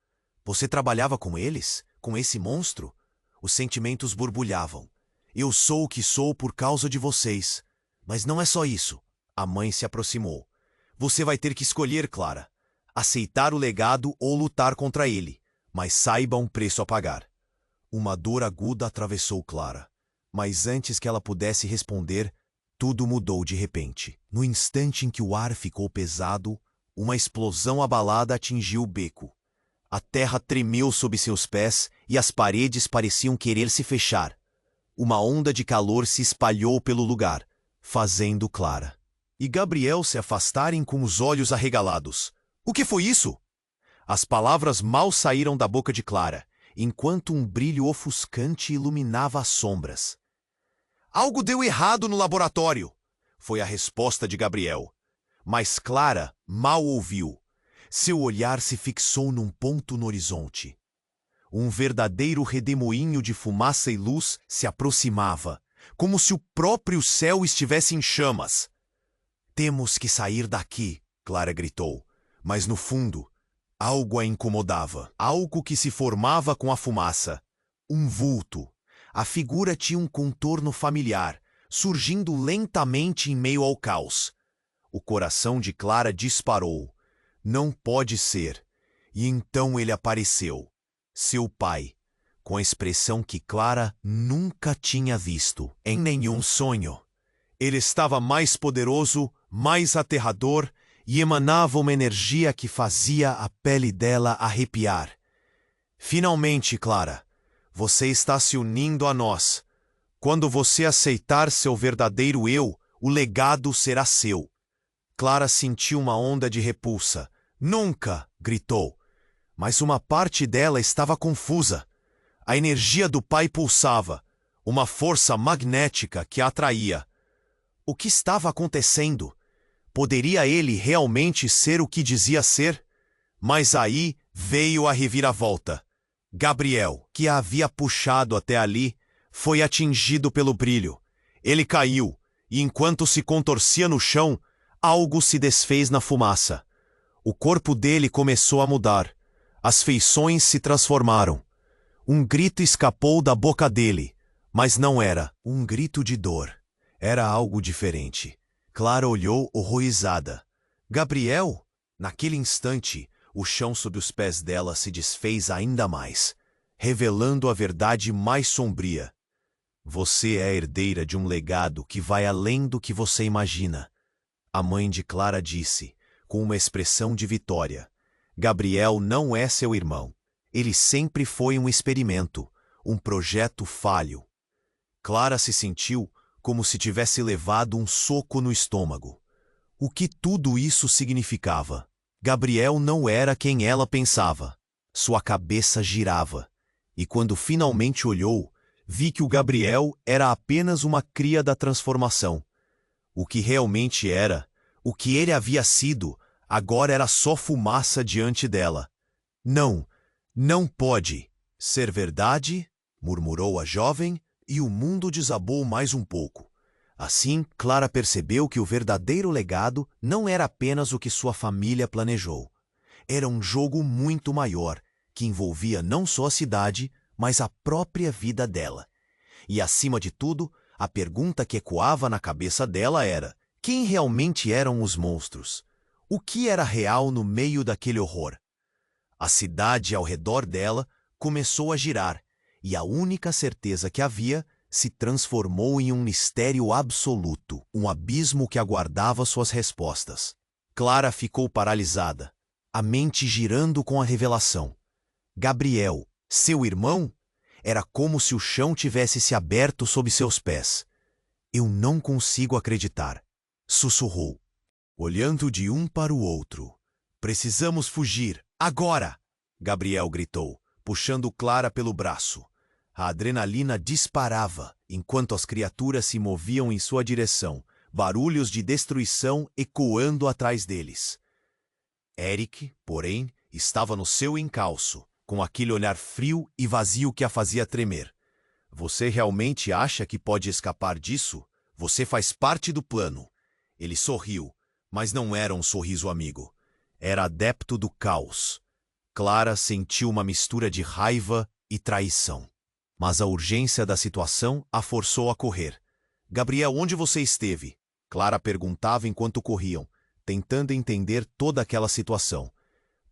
Você trabalhava com eles? Com esse monstro? Os sentimentos borbulhavam. Eu sou o que sou por causa de vocês. Mas não é só isso. A mãe se aproximou. Você vai ter que escolher, Clara. Aceitar o legado ou lutar contra ele. Mas saiba um preço a pagar. Uma dor aguda atravessou Clara. Mas antes que ela pudesse responder, tudo mudou de repente. No instante em que o ar ficou pesado, uma explosão abalada atingiu o beco. A terra tremeu sob seus pés e as paredes pareciam querer se fechar. Uma onda de calor se espalhou pelo lugar, fazendo Clara e Gabriel se afastarem com os olhos arregalados. O que foi isso? As palavras mal saíram da boca de Clara, enquanto um brilho ofuscante iluminava as sombras. Algo deu errado no laboratório, foi a resposta de Gabriel. Mas Clara mal ouviu. Seu olhar se fixou num ponto no horizonte. Um verdadeiro redemoinho de fumaça e luz se aproximava, como se o próprio céu estivesse em chamas. Temos que sair daqui, Clara gritou. Mas no fundo, algo a incomodava. Algo que se formava com a fumaça. Um vulto. A figura tinha um contorno familiar, surgindo lentamente em meio ao caos. O coração de Clara disparou. Não pode ser. E então ele apareceu. Seu pai, com a expressão que Clara nunca tinha visto em nenhum sonho. Ele estava mais poderoso, mais aterrador e emanava uma energia que fazia a pele dela arrepiar. Finalmente, Clara, você está se unindo a nós. Quando você aceitar seu verdadeiro eu, o legado será seu. Clara sentiu uma onda de repulsa. Nunca! Gritou. Mas uma parte dela estava confusa. A energia do pai pulsava, uma força magnética que a atraía. O que estava acontecendo? Poderia ele realmente ser o que dizia ser? Mas aí veio a reviravolta. Gabriel, que a havia puxado até ali, foi atingido pelo brilho. Ele caiu, e enquanto se contorcia no chão, algo se desfez na fumaça. O corpo dele começou a mudar. As feições se transformaram. Um grito escapou da boca dele, mas não era um grito de dor. Era algo diferente. Clara olhou horrorizada. Gabriel? Naquele instante, o chão sob os pés dela se desfez ainda mais, revelando a verdade mais sombria. Você é a herdeira de um legado que vai além do que você imagina. A mãe de Clara disse, com uma expressão de vitória. Gabriel não é seu irmão. Ele sempre foi um experimento, um projeto falho. Clara se sentiu como se tivesse levado um soco no estômago. O que tudo isso significava? Gabriel não era quem ela pensava. Sua cabeça girava. E quando finalmente olhou, vi que o Gabriel era apenas uma cria da transformação. O que realmente era, o que ele havia sido, agora era só fumaça diante dela. Não, não pode ser verdade, murmurou a jovem, e o mundo desabou mais um pouco. Assim, Clara percebeu que o verdadeiro legado não era apenas o que sua família planejou. Era um jogo muito maior, que envolvia não só a cidade, mas a própria vida dela. E, acima de tudo, a pergunta que ecoava na cabeça dela era: quem realmente eram os monstros? O que era real no meio daquele horror? A cidade ao redor dela começou a girar, e a única certeza que havia se transformou em um mistério absoluto, um abismo que aguardava suas respostas. Clara ficou paralisada, a mente girando com a revelação. Gabriel, seu irmão? Era como se o chão tivesse se aberto sob seus pés. Eu não consigo acreditar, sussurrou, olhando de um para o outro. Precisamos fugir, agora! Gabriel gritou, puxando Clara pelo braço. A adrenalina disparava, enquanto as criaturas se moviam em sua direção, barulhos de destruição ecoando atrás deles. Eric, porém, estava no seu encalço, com aquele olhar frio e vazio que a fazia tremer. Você realmente acha que pode escapar disso? Você faz parte do plano. Ele sorriu, mas não era um sorriso amigo. Era adepto do caos. Clara sentiu uma mistura de raiva e traição. Mas a urgência da situação a forçou a correr. Gabriel, onde você esteve? Clara perguntava enquanto corriam, tentando entender toda aquela situação.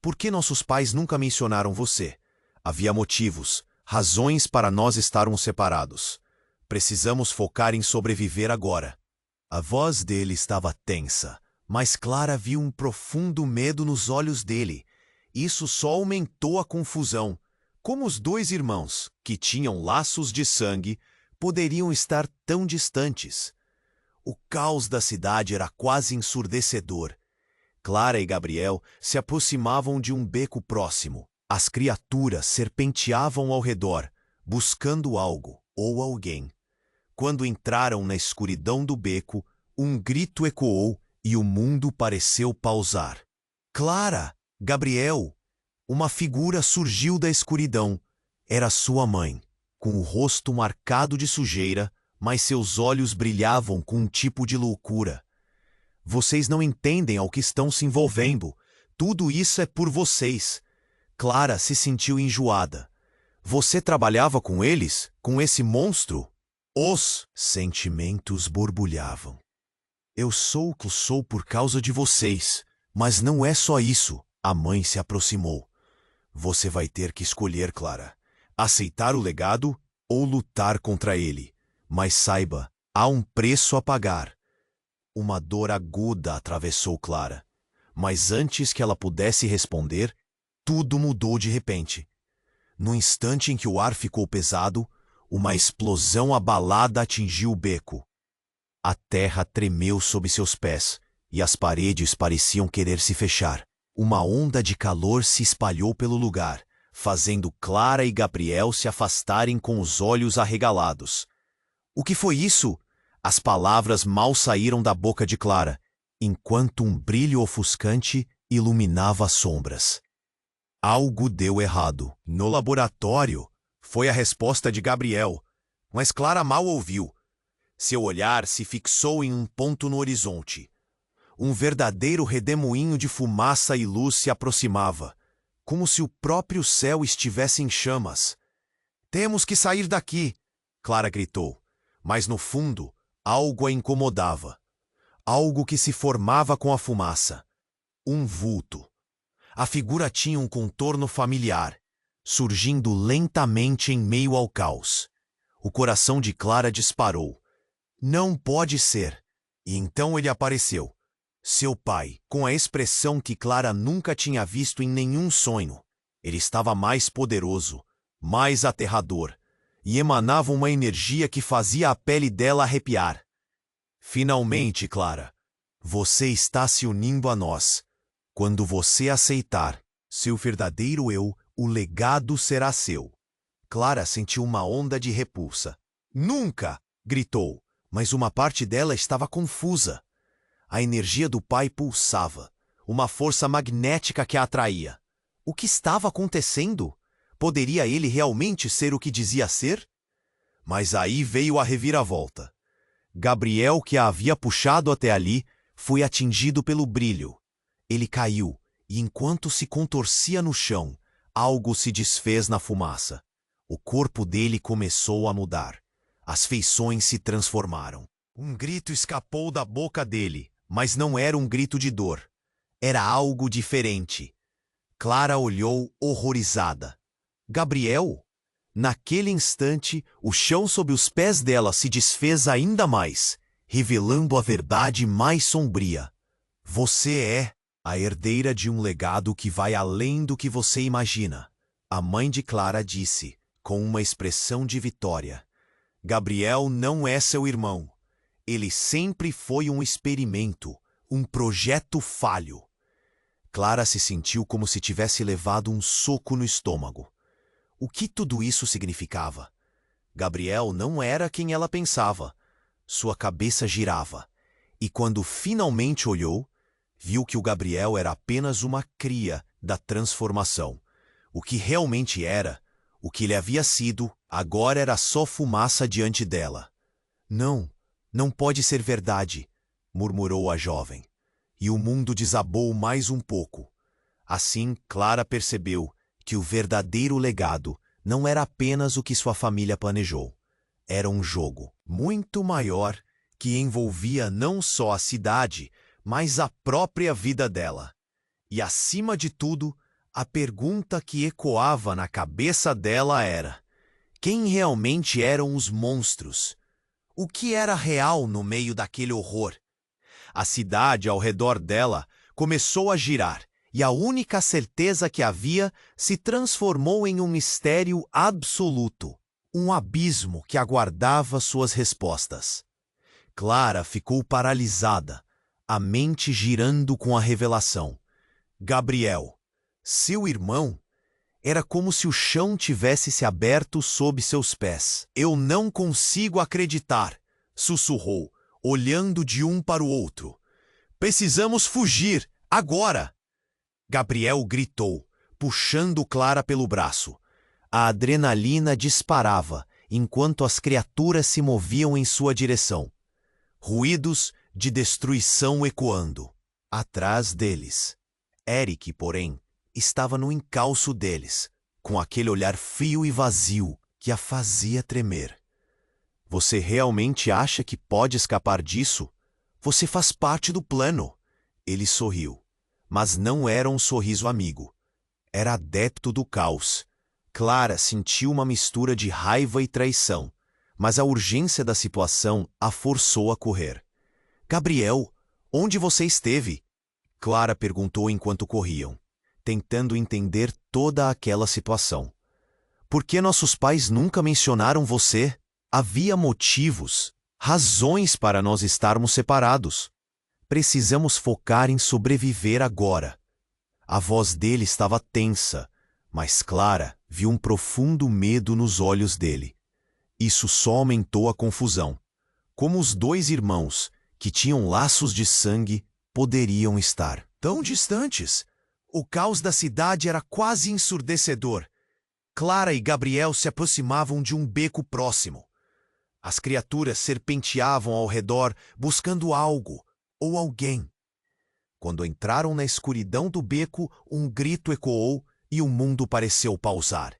Por que nossos pais nunca mencionaram você? Havia motivos, razões para nós estarmos separados. Precisamos focar em sobreviver agora. A voz dele estava tensa, mas Clara viu um profundo medo nos olhos dele. Isso só aumentou a confusão. Como os dois irmãos, que tinham laços de sangue, poderiam estar tão distantes? O caos da cidade era quase ensurdecedor. Clara e Gabriel se aproximavam de um beco próximo. As criaturas serpenteavam ao redor, buscando algo ou alguém. Quando entraram na escuridão do beco, um grito ecoou e o mundo pareceu pausar. Clara! Gabriel! Uma figura surgiu da escuridão. Era sua mãe, com o rosto marcado de sujeira, mas seus olhos brilhavam com um tipo de loucura. Vocês não entendem ao que estão se envolvendo. Tudo isso é por vocês. Clara se sentiu enjoada. Você trabalhava com eles? Com esse monstro? Os sentimentos borbulhavam. Eu sou o que sou por causa de vocês. Mas não é só isso. A mãe se aproximou. Você vai ter que escolher, Clara. Aceitar o legado ou lutar contra ele. Mas saiba, há um preço a pagar. Uma dor aguda atravessou Clara. Mas antes que ela pudesse responder, tudo mudou de repente. No instante em que o ar ficou pesado, uma explosão abalada atingiu o beco. A terra tremeu sob seus pés e as paredes pareciam querer se fechar. Uma onda de calor se espalhou pelo lugar, fazendo Clara e Gabriel se afastarem com os olhos arregalados. O que foi isso? As palavras mal saíram da boca de Clara, enquanto um brilho ofuscante iluminava as sombras. Algo deu errado. No laboratório, foi a resposta de Gabriel, mas Clara mal ouviu. Seu olhar se fixou em um ponto no horizonte. Um verdadeiro redemoinho de fumaça e luz se aproximava, como se o próprio céu estivesse em chamas. Temos que sair daqui, Clara gritou, mas no fundo, algo a incomodava. Algo que se formava com a fumaça. Um vulto. A figura tinha um contorno familiar, surgindo lentamente em meio ao caos. O coração de Clara disparou. Não pode ser. E então ele apareceu. Seu pai, com a expressão que Clara nunca tinha visto em nenhum sonho. Ele estava mais poderoso, mais aterrador, e emanava uma energia que fazia a pele dela arrepiar. Finalmente, Clara, você está se unindo a nós. Quando você aceitar seu verdadeiro eu, o legado será seu. Clara sentiu uma onda de repulsa. Nunca! Gritou, mas uma parte dela estava confusa. A energia do pai pulsava, uma força magnética que a atraía. O que estava acontecendo? Poderia ele realmente ser o que dizia ser? Mas aí veio a reviravolta. Gabriel, que a havia puxado até ali, foi atingido pelo brilho. Ele caiu, e enquanto se contorcia no chão, algo se desfez na fumaça. O corpo dele começou a mudar. As feições se transformaram. Um grito escapou da boca dele, mas não era um grito de dor. Era algo diferente. Clara olhou horrorizada. Gabriel? Naquele instante, o chão sob os pés dela se desfez ainda mais, revelando a verdade mais sombria. Você é a herdeira de um legado que vai além do que você imagina. A mãe de Clara disse, com uma expressão de vitória. Gabriel não é seu irmão. Ele sempre foi um experimento, um projeto falho. Clara se sentiu como se tivesse levado um soco no estômago. O que tudo isso significava? Gabriel não era quem ela pensava. Sua cabeça girava. E quando finalmente olhou, viu que o Gabriel era apenas uma cria da transformação. O que realmente era, o que ele havia sido, agora era só fumaça diante dela. Não. Não pode ser verdade, murmurou a jovem. E o mundo desabou mais um pouco. Assim, Clara percebeu que o verdadeiro legado não era apenas o que sua família planejou. Era um jogo muito maior que envolvia não só a cidade, mas a própria vida dela. E, acima de tudo, a pergunta que ecoava na cabeça dela era: quem realmente eram os monstros? O que era real no meio daquele horror? A cidade ao redor dela começou a girar, e a única certeza que havia se transformou em um mistério absoluto, um abismo que aguardava suas respostas. Clara ficou paralisada, a mente girando com a revelação. Gabriel, seu irmão, era como se o chão tivesse se aberto sob seus pés. Eu não consigo acreditar, sussurrou, olhando de um para o outro. Precisamos fugir, agora! Gabriel gritou, puxando Clara pelo braço. A adrenalina disparava enquanto as criaturas se moviam em sua direção. Ruídos de destruição ecoando. Atrás deles. Eric, porém, estava no encalço deles, com aquele olhar frio e vazio que a fazia tremer. Você realmente acha que pode escapar disso? Você faz parte do plano. Ele sorriu, mas não era um sorriso amigo. Era adepto do caos. Clara sentiu uma mistura de raiva e traição, mas a urgência da situação a forçou a correr. Gabriel, onde você esteve? Clara perguntou enquanto corriam, tentando entender toda aquela situação. Por que nossos pais nunca mencionaram você? Havia motivos, razões para nós estarmos separados. Precisamos focar em sobreviver agora. A voz dele estava tensa, mas Clara viu um profundo medo nos olhos dele. Isso só aumentou a confusão. Como os dois irmãos, que tinham laços de sangue, poderiam estar tão distantes? O caos da cidade era quase ensurdecedor. Clara e Gabriel se aproximavam de um beco próximo. As criaturas serpenteavam ao redor, buscando algo ou alguém. Quando entraram na escuridão do beco, um grito ecoou e o mundo pareceu pausar.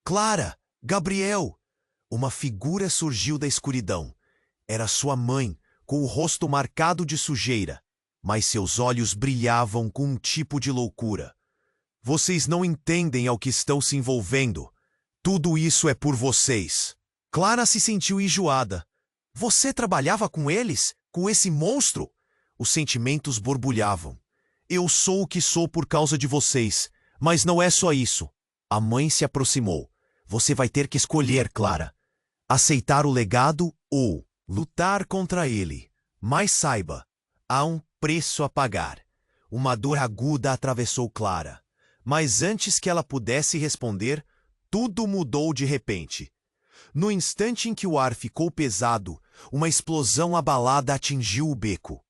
Clara! Gabriel! Uma figura surgiu da escuridão. Era sua mãe, com o rosto marcado de sujeira, mas seus olhos brilhavam com um tipo de loucura. Vocês não entendem ao que estão se envolvendo. Tudo isso é por vocês. Clara se sentiu enjoada. Você trabalhava com eles? Com esse monstro? Os sentimentos borbulhavam. Eu sou o que sou por causa de vocês, mas não é só isso. A mãe se aproximou. Você vai ter que escolher, Clara. Aceitar o legado ou lutar contra ele. Mas saiba, há um preço a pagar. Uma dor aguda atravessou Clara. Mas antes que ela pudesse responder, tudo mudou de repente. No instante em que o ar ficou pesado, uma explosão abalada atingiu o beco.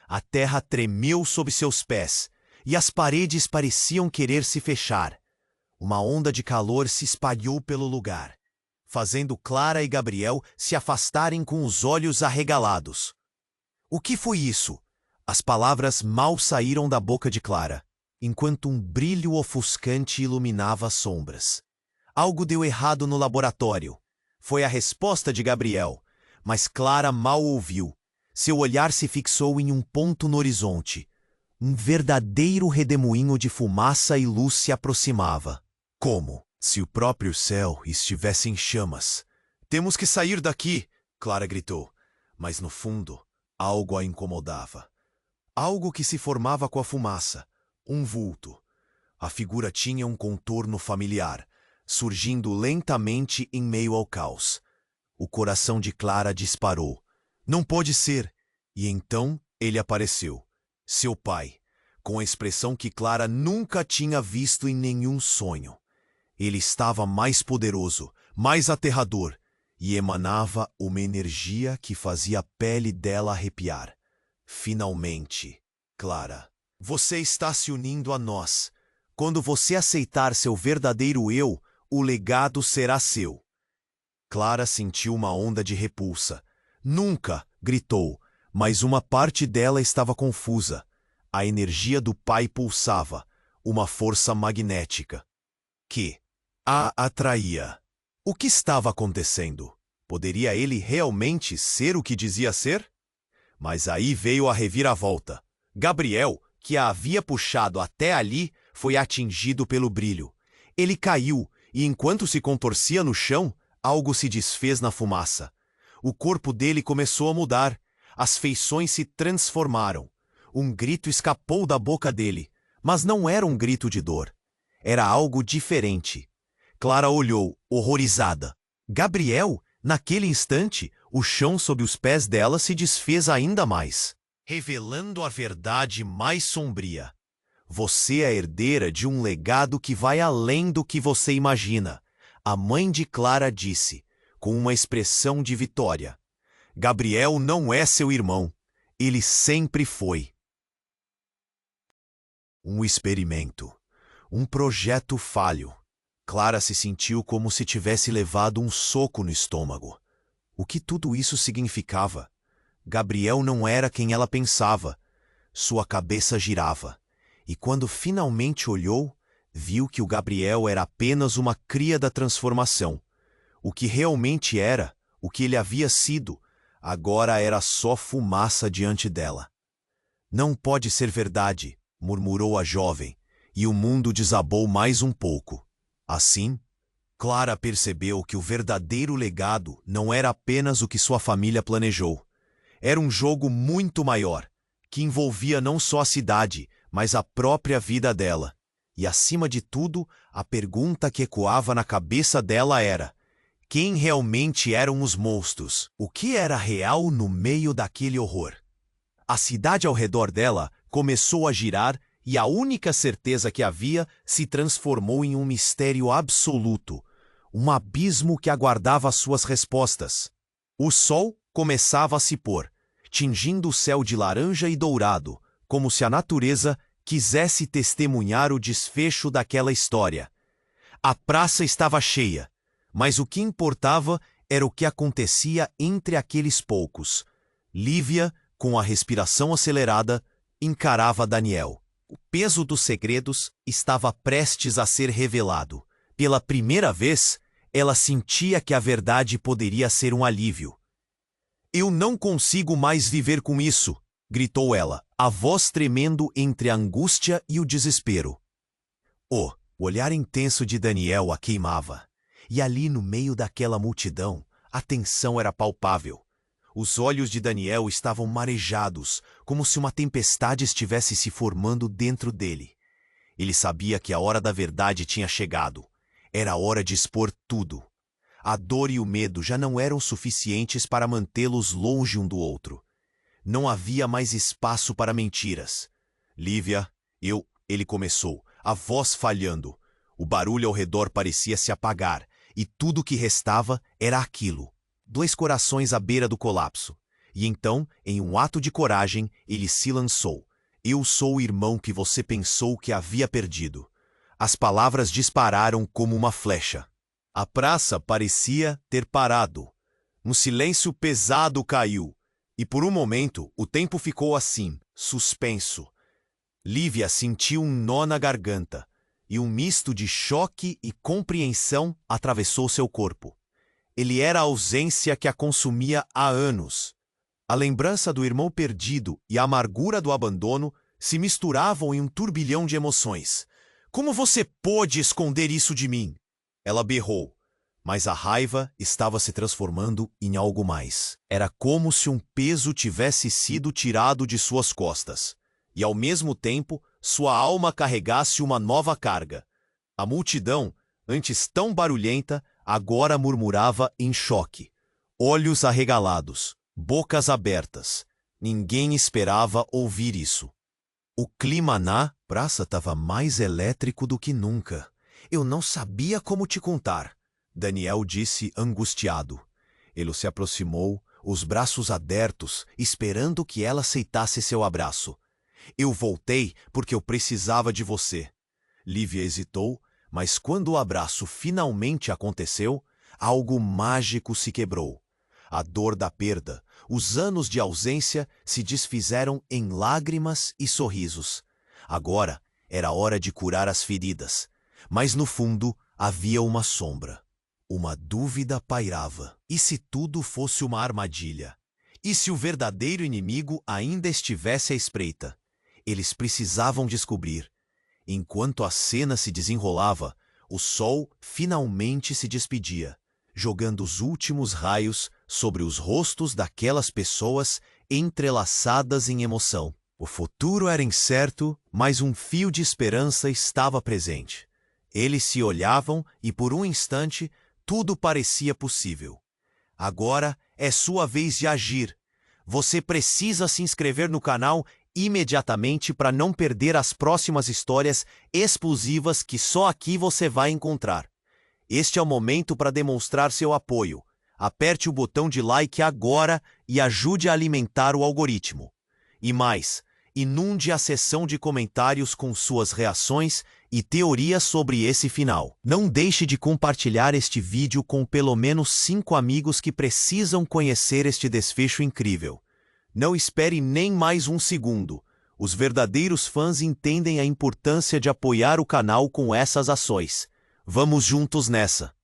A terra tremeu sob seus pés, e as paredes pareciam querer se fechar. Uma onda de calor se espalhou pelo lugar, fazendo Clara e Gabriel se afastarem com os olhos arregalados. O que foi isso? As palavras mal saíram da boca de Clara, enquanto um brilho ofuscante iluminava as sombras. Algo deu errado no laboratório. Foi a resposta de Gabriel, mas Clara mal ouviu. Seu olhar se fixou em um ponto no horizonte. Um verdadeiro redemoinho de fumaça e luz se aproximava. Como se o próprio céu estivesse em chamas. Temos que sair daqui, Clara gritou. Mas no fundo, algo a incomodava. Algo que se formava com a fumaça. Um vulto. A figura tinha um contorno familiar, surgindo lentamente em meio ao caos. O coração de Clara disparou. Não pode ser! E então ele apareceu. Seu pai, com a expressão que Clara nunca tinha visto em nenhum sonho. Ele estava mais poderoso, mais aterrador, e emanava uma energia que fazia a pele dela arrepiar. Finalmente, Clara, você está se unindo a nós. Quando você aceitar seu verdadeiro eu, o legado será seu. Clara sentiu uma onda de repulsa. Nunca! Gritou, mas uma parte dela estava confusa. A energia do pai pulsava. uma força magnética que a atraía. O que estava acontecendo? Poderia ele realmente ser o que dizia ser? Mas aí veio a reviravolta. Gabriel, que a havia puxado até ali, foi atingido pelo brilho. Ele caiu e, enquanto se contorcia no chão, algo se desfez na fumaça. O corpo dele começou a mudar. As feições se transformaram. Um grito escapou da boca dele, mas não era um grito de dor. Era algo diferente. Clara olhou, horrorizada. Gabriel, naquele instante, o chão sob os pés dela se desfez ainda mais, revelando a verdade mais sombria. Você é herdeira de um legado que vai além do que você imagina, a mãe de Clara disse, com uma expressão de vitória. Gabriel não é seu irmão. Ele sempre foi. Um experimento. Um projeto falho. Clara se sentiu como se tivesse levado um soco no estômago. O que tudo isso significava? Gabriel não era quem ela pensava. Sua cabeça girava. E quando finalmente olhou, viu que o Gabriel era apenas uma cria da transformação. O que realmente era, o que ele havia sido, agora era só fumaça diante dela. Não pode ser verdade, murmurou a jovem, e o mundo desabou mais um pouco. Assim, Clara percebeu que o verdadeiro legado não era apenas o que sua família planejou. Era um jogo muito maior, que envolvia não só a cidade, mas a própria vida dela. E, acima de tudo, a pergunta que ecoava na cabeça dela era: quem realmente eram os monstros? O que era real no meio daquele horror? A cidade ao redor dela começou a girar e a única certeza que havia se transformou em um mistério absoluto, um abismo que aguardava suas respostas. O sol começava a se pôr, tingindo o céu de laranja e dourado, como se a natureza quisesse testemunhar o desfecho daquela história. A praça estava cheia, mas o que importava era o que acontecia entre aqueles poucos. Lívia, com a respiração acelerada, encarava Daniel. O peso dos segredos estava prestes a ser revelado. Pela primeira vez, ela sentia que a verdade poderia ser um alívio. Eu não consigo mais viver com isso, gritou ela, a voz tremendo entre a angústia e o desespero. O olhar intenso de Daniel a queimava. E ali no meio daquela multidão, a tensão era palpável. Os olhos de Daniel estavam marejados, como se uma tempestade estivesse se formando dentro dele. Ele sabia que a hora da verdade tinha chegado. Era hora de expor tudo. A dor e o medo já não eram suficientes para mantê-los longe um do outro. Não havia mais espaço para mentiras. Lívia, ele começou, a voz falhando. O barulho ao redor parecia se apagar, e tudo o que restava era aquilo. 2 corações à beira do colapso. E então, em um ato de coragem, ele se lançou. Eu sou o irmão que você pensou que havia perdido. As palavras dispararam como uma flecha. A praça parecia ter parado. Um silêncio pesado caiu. E por um momento, o tempo ficou assim, suspenso. Lívia sentiu um nó na garganta, e um misto de choque e compreensão atravessou seu corpo. Ele era a ausência que a consumia há anos. A lembrança do irmão perdido e a amargura do abandono se misturavam em um turbilhão de emoções. Como você pôde esconder isso de mim? Ela berrou, mas a raiva estava se transformando em algo mais. Era como se um peso tivesse sido tirado de suas costas, e ao mesmo tempo sua alma carregasse uma nova carga. A multidão, antes tão barulhenta, agora murmurava em choque. Olhos arregalados, bocas abertas. Ninguém esperava ouvir isso. O clima na praça estava mais elétrico do que nunca. Eu não sabia como te contar, Daniel disse angustiado. Ele se aproximou, os braços abertos, esperando que ela aceitasse seu abraço. Eu voltei porque eu precisava de você. Lívia hesitou, mas quando o abraço finalmente aconteceu, algo mágico se quebrou. A dor da perda, os anos de ausência se desfizeram em lágrimas e sorrisos. Agora, Era hora de curar as feridas. Mas no fundo havia uma sombra. Uma dúvida pairava. E se tudo fosse uma armadilha? E se o verdadeiro inimigo ainda estivesse à espreita? Eles precisavam descobrir. Enquanto a cena se desenrolava, o sol finalmente se despedia, jogando os últimos raios sobre os rostos daquelas pessoas entrelaçadas em emoção. O futuro era incerto, mas um fio de esperança estava presente. Eles se olhavam e, por um instante, tudo parecia possível. Agora é sua vez de agir. Você precisa se inscrever no canal imediatamente para não perder as próximas histórias explosivas que só aqui você vai encontrar. Este é o momento para demonstrar seu apoio. Aperte o botão de like agora e ajude a alimentar o algoritmo. E mais, inunde a seção de comentários com suas reações e teorias sobre esse final. Não deixe de compartilhar este vídeo com pelo menos 5 amigos que precisam conhecer este desfecho incrível. Não espere nem mais um segundo. Os verdadeiros fãs entendem a importância de apoiar o canal com essas ações. Vamos juntos nessa!